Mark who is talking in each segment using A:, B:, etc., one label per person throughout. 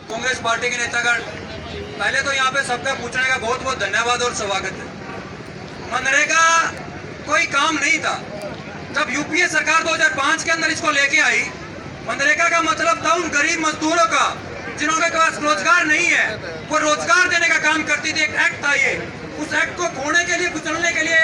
A: Congress party के नेतागण, पहले तो यहाँ पे सबका पूछने का बहुत बहुत धन्यवाद और स्वागत है। मनरेगा कोई काम नहीं था। जब यूपीए सरकार 2005 के अंदर इसको लेके आई, मनरेगा का मतलब था उन गरीब मजदूरों का जिन्होंने पास रोजगार नहीं है, वो रोजगार देने का काम करती थी। एक एक्ट था ये, उस एक्ट को खोने के लिए, कुचलने के लिए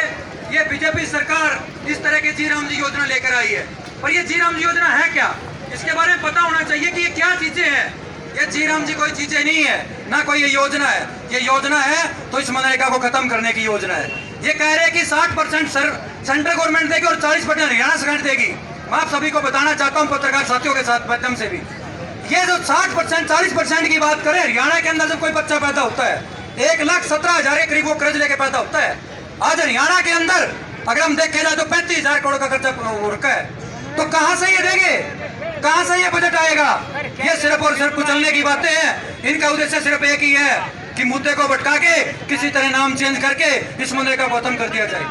A: ये बीजेपी सरकार इस तरह की जी राम जी योजना लेकर आई है। पर ये जी राम जी योजना है क्या, इसके बारे में पता होना चाहिए कि ये क्या चीजें हैं। ये जी राम जी कोई चीजें नहीं है, ना कोई ये योजना है। ये योजना है तो इस मनरेगा को खत्म करने की योजना है। ये कह रहे हैं कि 60% सेंट्रल गवर्नमेंट देगी और 40% हरियाणा सरकार देगी। मैं आप सभी को बताना चाहता हूं, पत्रकार साथियों के साथ माध्यम से भी, ये जो 60% 40% की बात करें, हरियाणा के अंदर जब कोई बच्चा पैदा होता है 1,17,000 के करीब वो कर्ज लेके पैदा होता है। आज हरियाणा के अंदर अगर हम देखे जाए तो 35,000 करोड़ का खर्चा हो रखा है। तो कहां से ये देंगे, कहां से ये बजट आएगा? ये सिर्फ और सिर्फ कुचलने की बातें हैं। इनका उद्देश्य सिर्फ एक ही है कि मुद्दे को भटका के किसी तरह नाम चेंज करके इस मनरेगा को खत्म कर दिया जाए।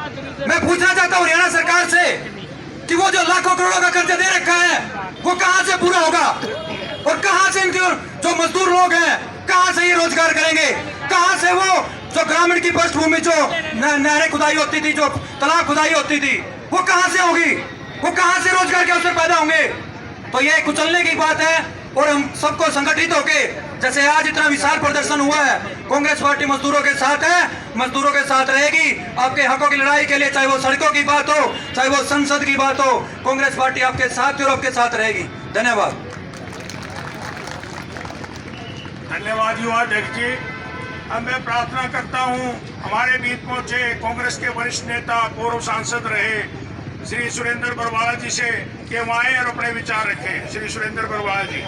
A: मैं पूछना चाहता हूं हरियाणा सरकार से कि वो जो लाखों करोड़ों का कर्जा दे रखा है वो कहां से पूरा होगा, और कहां से इनके जो मजदूर लोग हैं कहां से ये रोजगार करेंगे? कहां से वो जो ग्रामीण की पृष्ठभूमि, जो नहरें खुदाई होती थी, जो तालाब खुदाई होती थी, वो कहां से होगी? वो कहां से रोजगार के अवसर पैदा होंगे? तो ये कुचलने की बात है। और हम सबको संगठित होके, जैसे आज इतना विशाल प्रदर्शन हुआ है, कांग्रेस पार्टी मजदूरों के साथ है, मजदूरों के साथ रहेगी। आपके हकों की लड़ाई के लिए, चाहे वो सड़कों की बात हो, चाहे वो संसद की बात हो, कांग्रेस पार्टी आपके साथ और आपके साथ रहेगी। धन्यवाद।
B: धन्यवाद युवा अध्यक्ष जी। अब मैं प्रार्थना करता हूं हमारे बीच पहुंचे कांग्रेस के वरिष्ठ नेता, पूर्व सांसद रहे श्री सुरेंद्र बरवाला जी से कि वो आए और अपने विचार रखें। श्री सुरेंद्र बरवाला जी।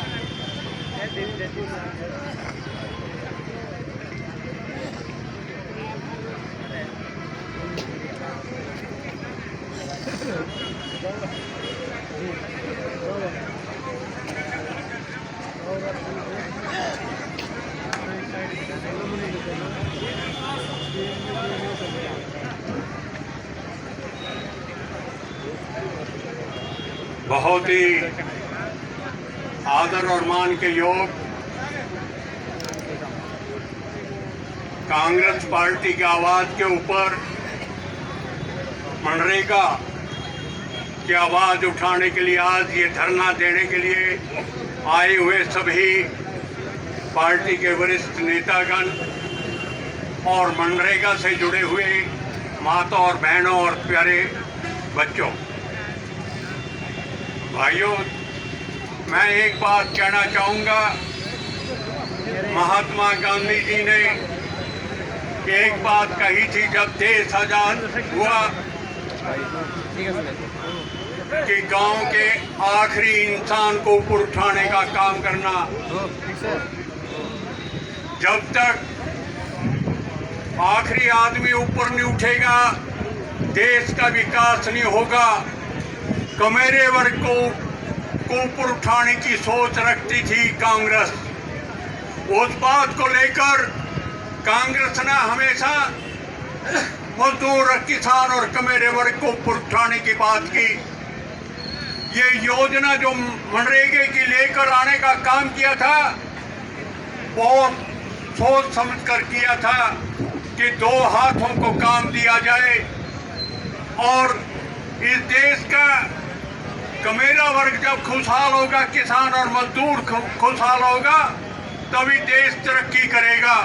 C: बहुत ही आदर और मान के योग कांग्रेस पार्टी की आवाज के ऊपर मनरेगा की आवाज उठाने के लिए आज ये धरना देने के लिए आए हुए सभी पार्टी के वरिष्ठ नेतागण और मनरेगा से जुड़े हुए माता और बहनों और प्यारे बच्चों, भाइयों, मैं एक बात कहना चाहूँगा। महात्मा गांधी जी ने एक बात कही थी जब देश आजाद हुआ कि गांव के आखिरी इंसान को ऊपर उठाने का काम करना। जब तक आखिरी आदमी ऊपर नहीं उठेगा, देश का विकास नहीं होगा। कमेरे वर्ग को ऊपर उठाने की सोच रखती थी कांग्रेस। उस बात को लेकर कांग्रेस ने हमेशा मजदूर, किसान और कमेरे वर्ग को ऊपर उठाने की बात की। ये योजना जो मनरेगा की लेकर आने का काम किया था, बहुत सोच समझ कर किया था कि दो हाथों को काम दिया जाए और इस देश का कमेरा वर्ग जब खुशहाल होगा, किसान और मजदूर खुशहाल होगा, तभी देश तरक्की करेगा।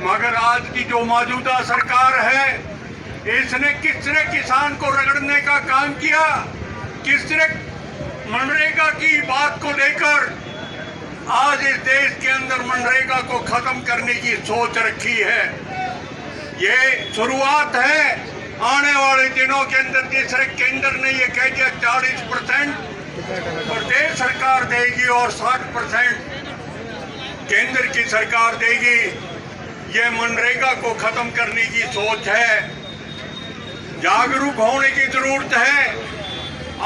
C: मगर आज की जो मौजूदा सरकार है, इसने किस तरह किसान को रगड़ने का काम किया, किस तरह मनरेगा की बात को लेकर आज इस देश के अंदर मनरेगा को खत्म करने की सोच रखी है। ये शुरुआत है। आने वाले दिनों के अंदर जिस तरह केंद्र ने ये कह दिया 40% प्रदेश सरकार देगी और 60% केंद्र की सरकार देगी, ये मनरेगा को खत्म करने की सोच है। जागरूक होने की जरूरत है।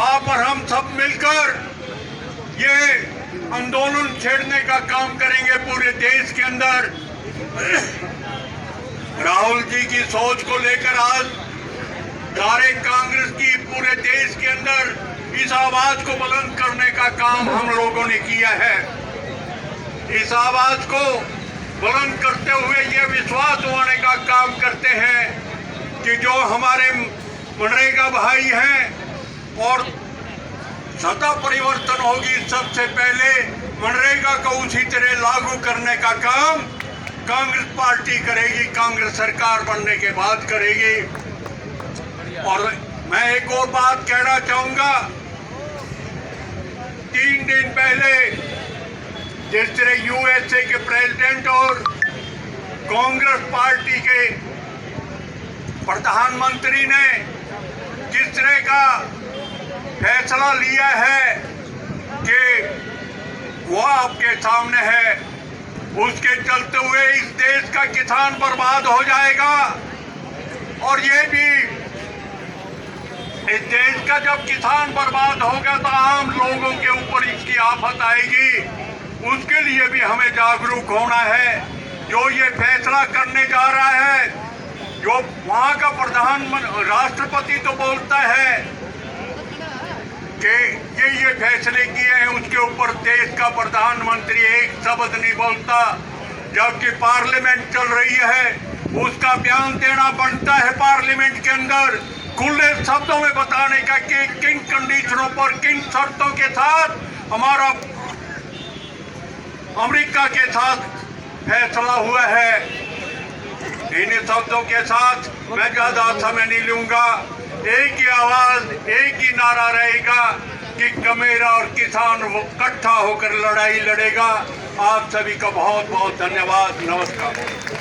C: आप और हम सब मिलकर ये आंदोलन छेड़ने का काम करेंगे पूरे देश के अंदर। राहुल जी की सोच को लेकर आज सारे कांग्रेस की पूरे देश के अंदर इस आवाज को बुलंद करने का काम हम लोगों ने किया है। इस आवाज को बुलंद करते हुए ये विश्वास दिलाने का काम करते हैं कि जो हमारे मनरेगा भाई हैं और सत्ता परिवर्तन होगी, सबसे पहले मनरेगा को उसी तरह लागू करने का काम कांग्रेस पार्टी करेगी, कांग्रेस सरकार बनने के बाद करेगी। और मैं एक और बात कहना चाहूंगा, 3 दिन पहले जिस तरह यूएसए के प्रेसिडेंट और कांग्रेस पार्टी के प्रधानमंत्री ने जिस तरह का फैसला लिया है कि वो आपके सामने है, उसके चलते हुए इस देश का किसान बर्बाद हो जाएगा। और ये भी इस देश का जब किसान बर्बाद होगा तो आम लोगों के ऊपर इसकी आफत आएगी। उसके लिए भी हमें जागरूक होना है। जो ये फैसला करने जा रहा है, जो वहां का प्रधानमंत्री राष्ट्रपति तो बोलता है कि ये फैसले किए हैं, उसके ऊपर देश का प्रधानमंत्री एक शब्द नहीं बोलता। जबकि पार्लियामेंट चल रही है, उसका बयान देना बनता है पार्लियामेंट के अंदर, खुले शब्दों में बताने का कि किन कंडीशनों पर, किन शर्तों के साथ हमारा अमेरिका के साथ फैसला हुआ है। इन शब्दों के साथ मैं ज्यादा समय नहीं लूंगा। एक ही आवाज, एक ही नारा रहेगा कि कमेरा और किसान वो इकट्ठा होकर लड़ाई लड़ेगा। आप सभी का बहुत बहुत धन्यवाद। नमस्कार।